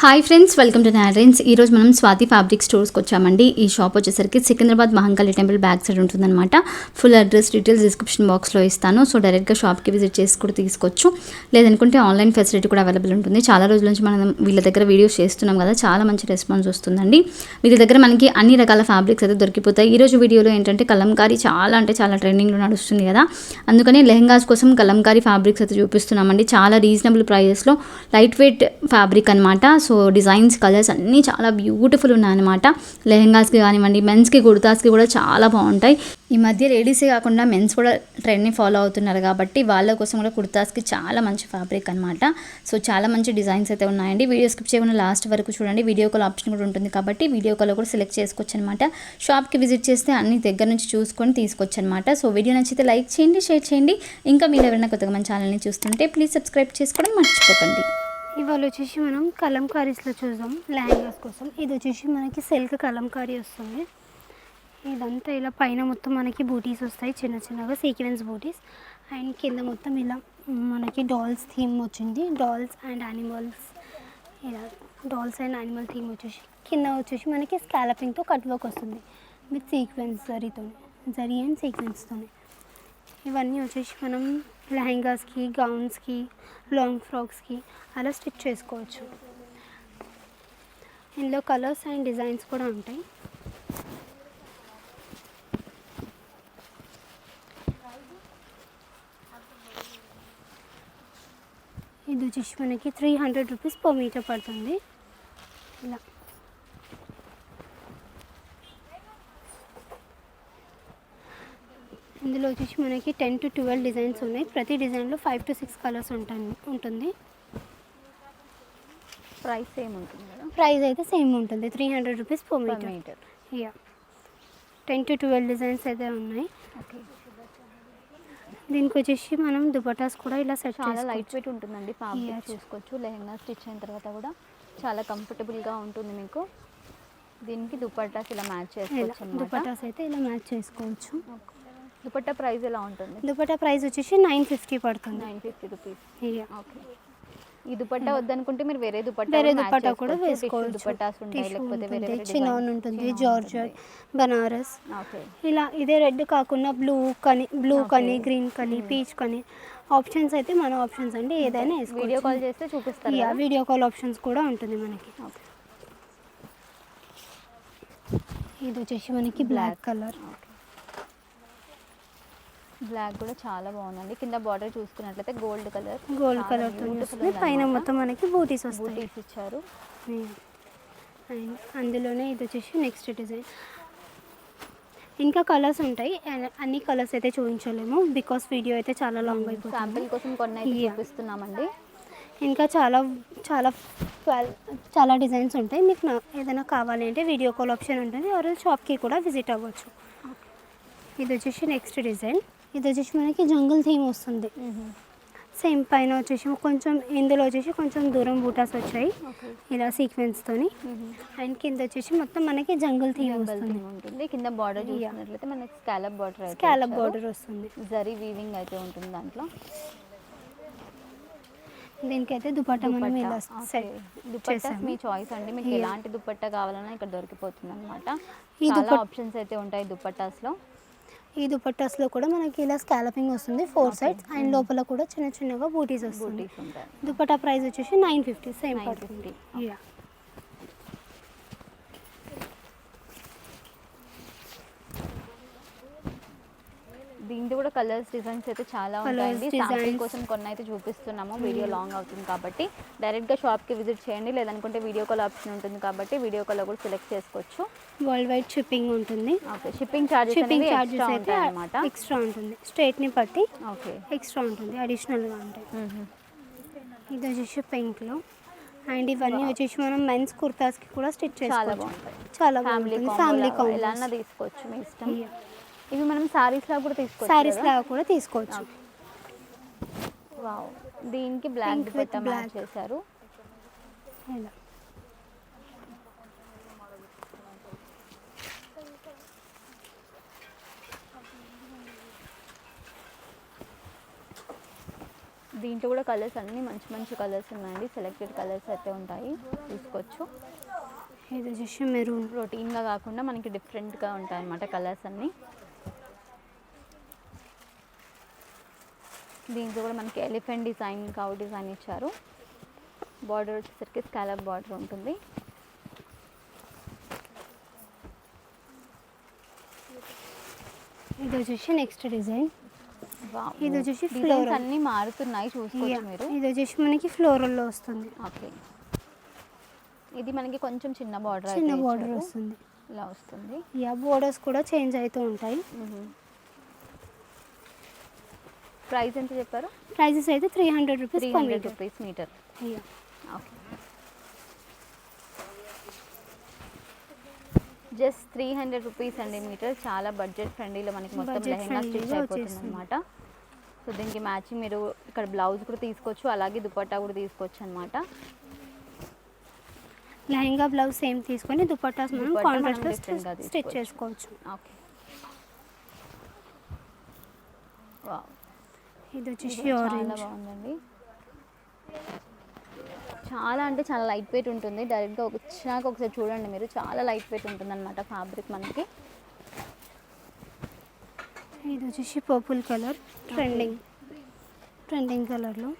Hi friends, welcome to Narens. ఈరోజు మనం Swathi fabric స్టోర్స్కి వచ్చామండి. ఈ షాప్ వచ్చేసరికి Secunderabad Mahankali temple back side ఉంటుందన్నమాట. ఫుల్ అడ్రస్ డీటెయిల్స్ డిస్క్రిప్షన్ బాక్స్లో ఇస్తాను. సో డైరెక్ట్గా షాప్కి విజిట్ చేసి కూడా తీసుకోవచ్చు. లేదనుకుంటే ఆన్లైన్ ఫెసిలిటీ కూడా అవైలబుల్ ఉంటుంది. చాలా రోజుల నుంచి మనం వీళ్ళ దగ్గర వీడియోస్ చేస్తున్నాం కదా, చాలా మంచి రెస్పాన్స్ వస్తుందండి. వీళ్ళ దగ్గర మనకి అన్ని రకాల ఫ్యాబ్రిక్స్ అయితే దొరికిపోతాయి. ఈరోజు వీడియోలో ఏంటంటే కలంకారీ చాలా ట్రెండింగ్లో నడుస్తుంది కదా, అందుకని లెహంగాస్ కోసం కలంకారీ ఫ్యాబ్రిక్స్ అయితే చూపిస్తున్నామండి. చాలా రీజనబుల్ ప్రైజెస్లో లైట్ వెయిట్ ఫ్యాబ్రిక్ అనమాట. సో డిజైన్స్, కలర్స్ అన్నీ చాలా బ్యూటిఫుల్ ఉన్నాయన్నమాట. లెహెంగాస్కి కానివ్వండి, మెన్స్కి కుర్తాస్కి కూడా చాలా బాగుంటాయి. ఈ మధ్య లేడీసే కాకుండా మెన్స్ కూడా ట్రెండ్ని ఫాలో అవుతున్నారు కాబట్టి వాళ్ళ కోసం కూడా కుర్తాస్కి చాలా మంచి ఫ్యాబ్రిక్ అనమాట. సో చాలా మంచి డిజైన్స్ అయితే ఉన్నాయండి. వీడియో స్కిప్ చేయకుండా లాస్ట్ వరకు చూడండి. వీడియో కాల్ ఆప్షన్ కూడా ఉంటుంది కాబట్టి వీడియో కాల్ కూడా సెలెక్ట్ చేసుకోవచ్చు అనమాట. షాప్కి విజిట్ చేస్తే అన్ని దగ్గర నుంచి చూసుకొని తీసుకోవచ్చు అనమాట. సో వీడియో నచ్చితే లైక్ చేయండి, షేర్ చేయండి. ఇంకా మీరు ఎవరైనా కొత్తగా మన ఛానల్ని చూస్తుంటే ప్లీజ్ సబ్స్క్రైబ్ చేసుకోవడం మర్చిపోకండి. ఇవాళ వచ్చేసి మనం కలంకారీస్లో చూద్దాం. లెహంగాస్ కోసం ఇది వచ్చేసి మనకి సిల్క్ కలంకారీ వస్తుంది. ఇదంతా ఇలా పైన మొత్తం మనకి బూటీస్ వస్తాయి, చిన్నగా సీక్వెన్స్ బూటీస్. అండ్ కింద మొత్తం ఇలా మనకి డాల్స్ థీమ్ వచ్చింది. డాల్స్ అండ్ యానిమల్స్, ఇలా డాల్స్ అండ్ యానిమల్ థీమ్ వచ్చేసి కింద వచ్చేసి మనకి స్కాలపింగ్తో కట్ వర్క్ వస్తుంది విత్ సీక్వెన్స్ జరీ అండ్ సీక్వెన్స్తో. ఇవన్నీ వచ్చేసి మనం లెహంగాస్కి, గౌన్స్కి, లాంగ్ ఫ్రాక్స్కి అలా స్టిచ్ చేసుకోవచ్చు. ఇందులో కలర్స్ అండ్ డిజైన్స్ కూడా ఉంటాయి. ఇది వచ్చేసి మనకి 300 రూపీస్ పర్ మీటర్ పడుతుంది. ఇలా ఇందులో వచ్చేసి మనకి 10 to 12 డిజైన్స్ ఉన్నాయి. ప్రతి డిజైన్లో 5 to 6 కలర్స్ ఉంటుంది. ప్రైస్ సేమ్ ఉంటుంది కదా? ప్రైస్ అయితే సేమ్ ఉంటుంది, 300 rupees per metre. Yeah, 10 to 12 designs అయితే ఉన్నాయి. ఓకే. దీనికి వచ్చేసి మనం దుపటాస్ కూడా ఇలా సెట్ చాలా లైట్ వెయిట్ ఉంటుందండి. ఫ్యాబ్రిక్ చూసుకోవచ్చు. లెహంగా స్టిచ్ అయిన తర్వాత కూడా చాలా కంఫర్టబుల్గా ఉంటుంది మీకు. దీనికి దుపటాస్ ఇలా మ్యాచ్ చేసుకోవచ్చు. దుపటాస్ అయితే ఇలా మ్యాచ్ చేసుకోవచ్చు. దుపట్టా ప్రైస్ ఎలా ఉంటుంది? దుపట్టా ప్రైస్ వచ్చేసి 950 పడుతుంది. 950 రూపీస్. ఓకే. ఈ దుపట్టా వద్దనుకుంటే మీరు వేరే దుపట్టా కూడా వేసుకోవచ్చు. దుపట్టాస్ ఉంటాయి, లేకపోతే వేరే చినాన్ ఉంటుంది, జార్జెట్, బనారస్. ఓకే. ఇలా ఇదే రెడ్ కాకుండా బ్లూ కని, గ్రీన్ కని, పీచ్ కని ఆప్షన్స్ అయితే మన ఆప్షన్స్ అండి. ఏదైనా వేసుకోవచ్చు. వీడియో కాల్ చేస్తే చూపిస్తారు. వీడియో కాల్ ఆప్షన్స్ కూడా ఉంటుంది మనకి. ఇది వచ్చేసి మనకి బ్లాక్ కలర్. బ్లాక్ కూడా చాలా బాగుందండి. కింద బార్డర్ చూసుకున్నట్లయితే గోల్డ్ కలర్ తో పైన మొత్తం మనకి బూటీస్ ఇచ్చారు. అందులోనే ఇది వచ్చేసి నెక్స్ట్ డిజైన్. ఇంకా కలర్స్ ఉంటాయి, అన్ని కలర్స్ అయితే చూపించలేము బికాస్ వీడియో అయితే చాలా లాంగ్ అయిపోతుంది. శాంపిల్ కోసం కొన్ని అయితే చూపిస్తున్నామండి. ఇంకా చాలా డిజైన్స్ ఉంటాయి. మీకు ఏదైనా కావాలి అంటే వీడియో కాల్ ఆప్షన్ ఉంటుంది, ఆర్ షాప్కి కూడా విజిట్ అవ్వచ్చు. ఇది వచ్చేసి నెక్స్ట్ డిజైన్. ఇది వచ్చేసి మనకి జంగల్ థీమ్ వస్తుంది. సేమ్ పైన వచ్చేసి ఇందులో వచ్చేసి కొంచెం దూరం బూటాస్ వచ్చాయి ఇలా సీక్వెన్స్తోని. అండ్ కింద వచ్చేసి మొత్తం మనకి జంగల్ థీమ్ ఉంటుంది. కింద బార్డర్ చూసినట్లయితే మనకి స్కాలప్ బార్డర్ వస్తుంది. జరీ వీవింగ్ అయితే ఉంటుంది దాంట్లో. దీనికైతే దుపట్టా మనం ఇలా సెట్ దుపట్టాస్ మీ చాయిస్ అండి. మీకు ఎలాంటి దుపట్టా కావాలన్నా ఇక్కడ దొరికిపోతుంది అనమాట. చాలా ఆప్షన్స్ అయితే ఉంటాయి దుపట్టాస్లో. ఈ దుపట్టాస్లో కూడా మనకి ఇలా స్కాలపింగ్ వస్తుంది 4 సైడ్స్. అండ్ లోపల కూడా చిన్నగా బూటీస్ వస్తుంది. దుపట్టా ప్రైస్ వచ్చేసి 950 సేమ్ పడుతుంది. దీంట్లో కూడా కలర్స్, డిజైన్స్ అయితే చాలా ఉంటాయండి. శాంపిల్ కోసం కొన్ని అయితే చూపిస్తున్నాము. వీడియో లాంగ్ అవుతుంది కాబట్టి డైరెక్ట్గా షాప్కి విజిట్ చేయండి. లేదనుకుంటే వీడియో కాల్ ఆప్షన్ ఉంటుంది కాబట్టి వీడియో కాల్ కూడా సెలెక్ట్ చేసుకోవచ్చు. వరల్డ్ వైడ్ షిప్పింగ్ ఉంటుంది. ఓకే. షిప్పింగ్ చార్జెస్ అయితే ఎక్స్ట్రా ఉంటుంది. స్టేట్ని బట్టి ఎక్స్ట్రా ఉంటుంది, అడిషనల్గా ఉంటాయి. ఇది వచ్చేసి పింక్లో. అండ్ ఇవన్నీ వచ్చేసి మనం మెన్స్ కుర్తాస్కి కూడా స్టిచ్ చేసుకోవచ్చు. చాలా బాగుంటుంది. ఫ్యామిలీ కాంబో ఎలా తీసుకోవచ్చు, మీ ఇష్టం. ఇవి మనం సారీస్ లాగా కూడా తీసుకోవచ్చు. వావ్, దీనికి బ్లాక్ దుపట్టా మ్యాచ్ చేశారు. దీంట్లో కూడా కలర్స్ అన్నీ మంచి మంచి కలర్స్ ఉన్నాయండి. సెలెక్టెడ్ కలర్స్ అయితే ఉంటాయి, తీసుకోవచ్చు. ఇది వచ్చేసి మెరూన్. రొటీన్గా కాకుండా మనకి డిఫరెంట్గా ఉంటాయి అన్నమాట కలర్స్ అన్నీ. దీంట్లో కూడా మనకి ఎలిఫెంట్ డిజైన్, కౌ డిజైన్ ఇచ్చారు. బార్డర్ వచ్చేసరికి స్కాలప్ బార్డర్ ఉంటుంది. ఇది వచ్చేసి నెక్స్ట్ డిజైన్. వావ్. ఇది వచ్చేసి డిజైన్స్ ఫ్లోరల్. అన్నీ మారుతున్నాయి, చూసుకోవచ్చు మీరు. ఇది వచ్చేసి మనకి ఫ్లోరల్లో వస్తుంది. ఓకే. ఇది మనకి కొంచెం చిన్న బార్డర్ చిన్న అయితే బార్డర్ ఇచ్చారు. వస్తుంది. ఇలా వస్తుంది. బోర్డర్స్ కూడా చేంజ్ అవుతూ ఉంటాయి. ప్రైస్ ఎంత చెప్పారు? ప్రైజెస్ అయితే 300 rupees 300 rupees metre. Okay. Just 300 rupees అండి మీటర్. చాలా బడ్జెట్ ఫ్రెండ్లీలో మనకి మొత్తం Budget లెహంగా స్టిచ్ friendly లో అయిపోతుంది వచ్చేస్తుంది. అనమాట. సో దీనికి మ్యాచింగ్ మీరు ఇక్కడ బ్లౌజ్ కూడా తీసుకోవచ్చు, అలాగే దుపట్టా కూడా తీసుకోవచ్చు అనమాట. లెహంగా బ్లౌజ్ సేమ్ తీసుకొని దుపట్టాస్ మనం దుపట్టా మనం కాంట్రాస్ట్ different గా స్టిచ్ తీసుకోవచ్చు. చేసుకోవచ్చు. ఓకే. వావ్. ఇది వచ్చేసి చాలా ఆరెంజ్. బాగుందండి. చాలా అంటే చాలా లైట్ వెయిట్ ఉంటుంది. డైరెక్ట్గా వచ్చినాక ఒకసారి చూడండి మీరు, చాలా లైట్ వెయిట్ ఉంటుంది అనమాట ఫ్యాబ్రిక్ మనకి. ఇది వచ్చేసి పర్పుల్ కలర్, ట్రెండింగ్ కలర్లో.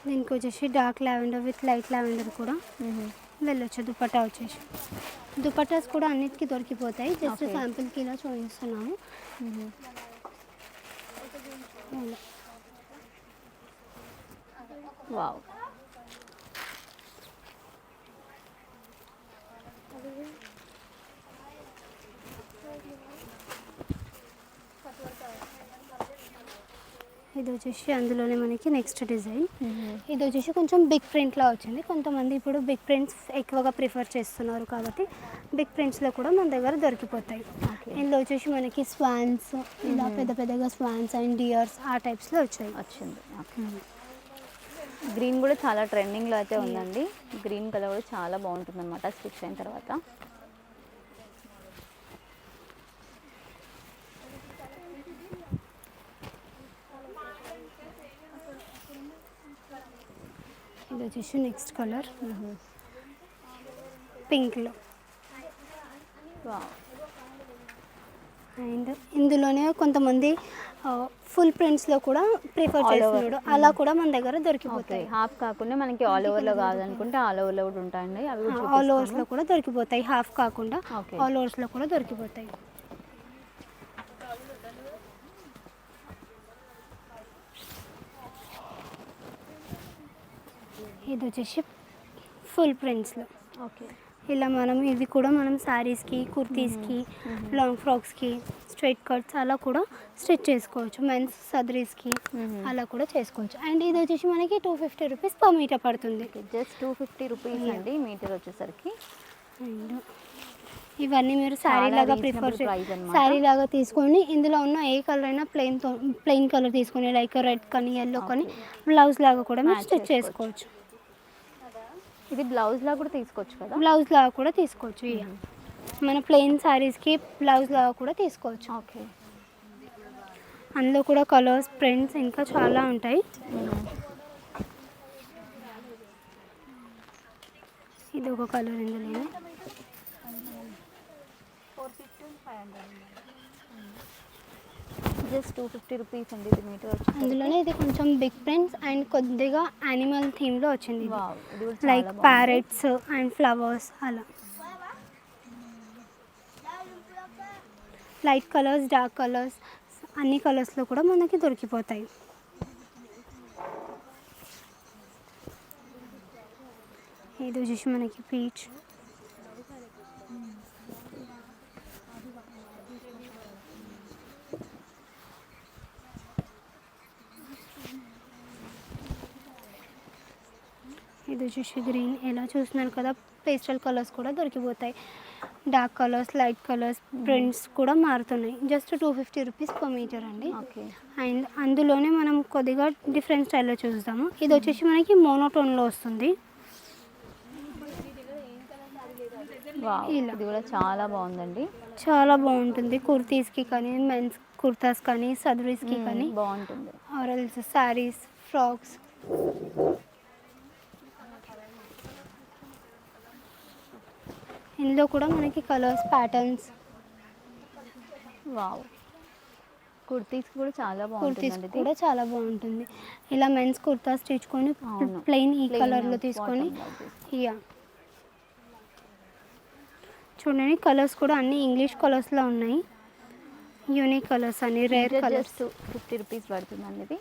దీనికి వచ్చేసి dark lavender with light lavender కూడా వెళ్ళొచ్చు. దుపట్టా వచ్చేసి దుపట్టాస్ కూడా అన్నిటికీ దొరికిపోతాయి. Just Okay. శాంపిల్కి ఇలా చూపిస్తున్నాము. ఇలా. వావ్. ఇది వచ్చేసి అందులోనే మనకి నెక్స్ట్ డిజైన్. ఇది వచ్చేసి కొంచెం బిగ్ ప్రింట్లో వచ్చింది. కొంతమంది ఇప్పుడు బిగ్ ప్రింట్స్ ఎక్కువగా ప్రిఫర్ చేస్తున్నారు కాబట్టి బిగ్ ప్రింట్స్లో కూడా మన దగ్గర దొరికిపోతాయి. ఓకే. ఇందులో వచ్చేసి మనకి స్వాన్స్, ఇలా పెద్ద పెద్దగా స్వాన్స్ అండ్ డియర్స్ ఆ టైప్స్లో వచ్చాయి. వచ్చింది. ఓకే. గ్రీన్ కూడా చాలా ట్రెండింగ్లో అయితే ఉందండి. గ్రీన్ కలర్ కూడా చాలా బాగుంటుంది అనమాట స్టిచ్ అయిన తర్వాత. ఇది వచ్చేసి నెక్స్ట్ కలర్ పింక్లో. వావ్. అండ్ ఇందులోనే కొంతమంది ఫుల్ ప్రింట్స్లో కూడా ప్రిఫర్ All over. చేస్తున్నాడు. అలా కూడా మన దగ్గర ఓకే. దొరికిపోతాయి. హాఫ్ కాకుండా మనకి ఆల్ ఓవర్లో కావాలనుకుంటే ఆల్ ఓవర్లో కూడా ఉంటాయండి. అవి కూడా ఆల్ చూపిస్తాను. ఓవర్స్లో కూడా దొరికిపోతాయి. హాఫ్ కాకుండా ఓకే. ఆల్ ఓవర్స్లో కూడా దొరికిపోతాయి. ఇది వచ్చేసి ఫుల్ ప్రింట్స్లో. ఓకే. ఇలా మనం ఇది కూడా మనం శారీస్కి, కుర్తీస్కి, లాంగ్ ఫ్రాక్స్కి, స్ట్రైట్ కట్స్ అలా కూడా స్టిచ్ చేసుకోవచ్చు. మెన్స్ సదరీస్కి అలా కూడా చేసుకోవచ్చు. అండ్ ఇది వచ్చేసి మనకి 250 రూపీస్ పర్ మీటర్ పడుతుంది. జస్ట్ 250 రూపీస్ అండి మీటర్ వచ్చేసరికి. అండ్ ఇవన్నీ మీరు శారీ చాలా లాగా reasonable ప్రిఫర్ price అన్నమాట. శారీ లాగా తీసుకొని ఇందులో ఉన్న ఏ కలర్ అయినా ప్లెయిన్ కలర్ తీసుకొని లైక్ రెడ్ కానీ ఎల్లో కానీ బ్లౌజ్ లాగా కూడా మీరు Match స్టిచ్ చేసుకోవచ్చు. ఇది బ్లౌజ్ లా కూడా తీసుకోవచ్చు కదా. బ్లౌజ్ లాగా కూడా తీసుకోవచ్చు. ఇక మన ప్లెయిన్ శారీస్కి బ్లౌజ్ లాగా కూడా తీసుకోవచ్చు. ఓకే. అందులో కూడా కలర్స్, ప్రింట్స్ ఇంకా చాలా ఉంటాయి. ఇది ఒక కలర్ ఇందులో. జస్ట్ 250 రూపీస్ అండి ఇది మీటర్ వచ్చి. అందులోనే ఇది కొంచెం బిగ్ ప్రింట్స్ అండ్ కొద్దిగా యానిమల్ థీమ్లో వచ్చింది. వావ్. ఇది కూడా లైక్ చాలా ప్యారెట్స్ అండ్ ఫ్లవర్స్ అలా. లైట్ కలర్స్, డార్క్ కలర్స్ అన్ని కలర్స్లో కూడా మనకి దొరికిపోతాయి. ఇది వచ్చేసి మనకి పీచ్. ఇది వచ్చేసి గ్రీన్. ఎలా చూస్తున్నారు కదా, పేస్టల్ కలర్స్ కూడా దొరికిపోతాయి. Dark colours, light colours, prints కూడా మారుతున్నాయి. జస్ట్ 250 రూపీస్ పర్ మీటర్ అండి. ఓకే. అండ్ అందులోనే మనం కొద్దిగా డిఫరెంట్ స్టైల్లో చూస్తాము. ఇది వచ్చేసి మనకి మోనోటోన్లో వస్తుంది. వావ్, ఇలా. ఇది కూడా చాలా బాగుందండి. చాలా బాగుంటుంది కుర్తీస్కి కానీ మెన్స్ కుర్తాస్ కానీ సదరీస్కి కానీ బాగుంటుంది. ఆరల్స్ శారీస్ ఫ్రాక్స్. ఇందులో కూడా మనకి కలర్స్ ప్యాటర్న్స్ వావ్, కుర్తీస్ కూడా చాలా కుర్తీస్ బాగుంటుందండి ఇది. కూడా చాలా బాగుంటుంది. ఇలా మెన్స్ కుర్తాస్ తెచ్చుకొని అవును. ప్లెయిన్ ఈ Plain కలర్లో తీసుకొని bottom like this. ఇయా చూడండి కలర్స్ కూడా అన్ని ఇంగ్లీష్ కలర్స్లో ఉన్నాయి. యూనిక్ కలర్స్ అన్ని రేర్ కలర్స్. జస్ట్ 50 రూపీస్ పడుతుందండి ఇది.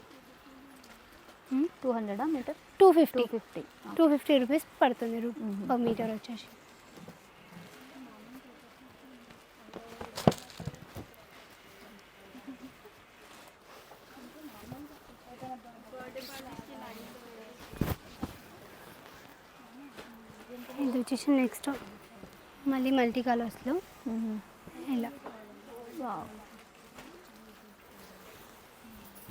200 మీటర్ 250 250. 250 రూపీస్ పడుతుంది పర్ మీటర్ వచ్చేసి. ఇది వచ్చేసి నెక్స్ట్ మళ్ళీ మల్టీ కలర్స్లో ఇలా. వావ్,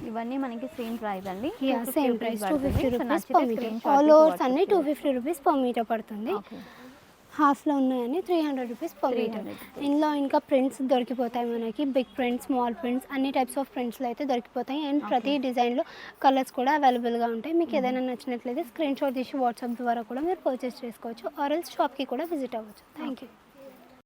ఇవన్నీ మనకి సేమ్ ప్రైస్ అండి. Same price 250 rupees per metre. All overs అన్ని 250 రూపీస్ పర్ మీటర్ పడుతుంది. హాఫ్లో ఉన్నాయని 300 రూపీస్ పర్ మీటర్. ఇందులో ఇంకా ప్రింట్స్ దొరికిపోతాయి మనకి. బిగ్ ప్రింట్స్ స్మాల్ ప్రింట్స్ అన్ని టైప్స్ ఆఫ్ ప్రింట్స్లో అయితే దొరికిపోతాయి. అండ్ ప్రతి డిజైన్లో కలర్స్ కూడా అవైలబుల్గా ఉంటాయి. మీకు ఏదైనా నచ్చినట్లయితే స్క్రీన్ షాట్ తీసి వాట్సాప్ ద్వారా కూడా మీరు పర్చేస్ చేసుకోవచ్చు. ఆర్ఎల్స్ షాప్కి కూడా విజిట్ అవ్వచ్చు. Thank you.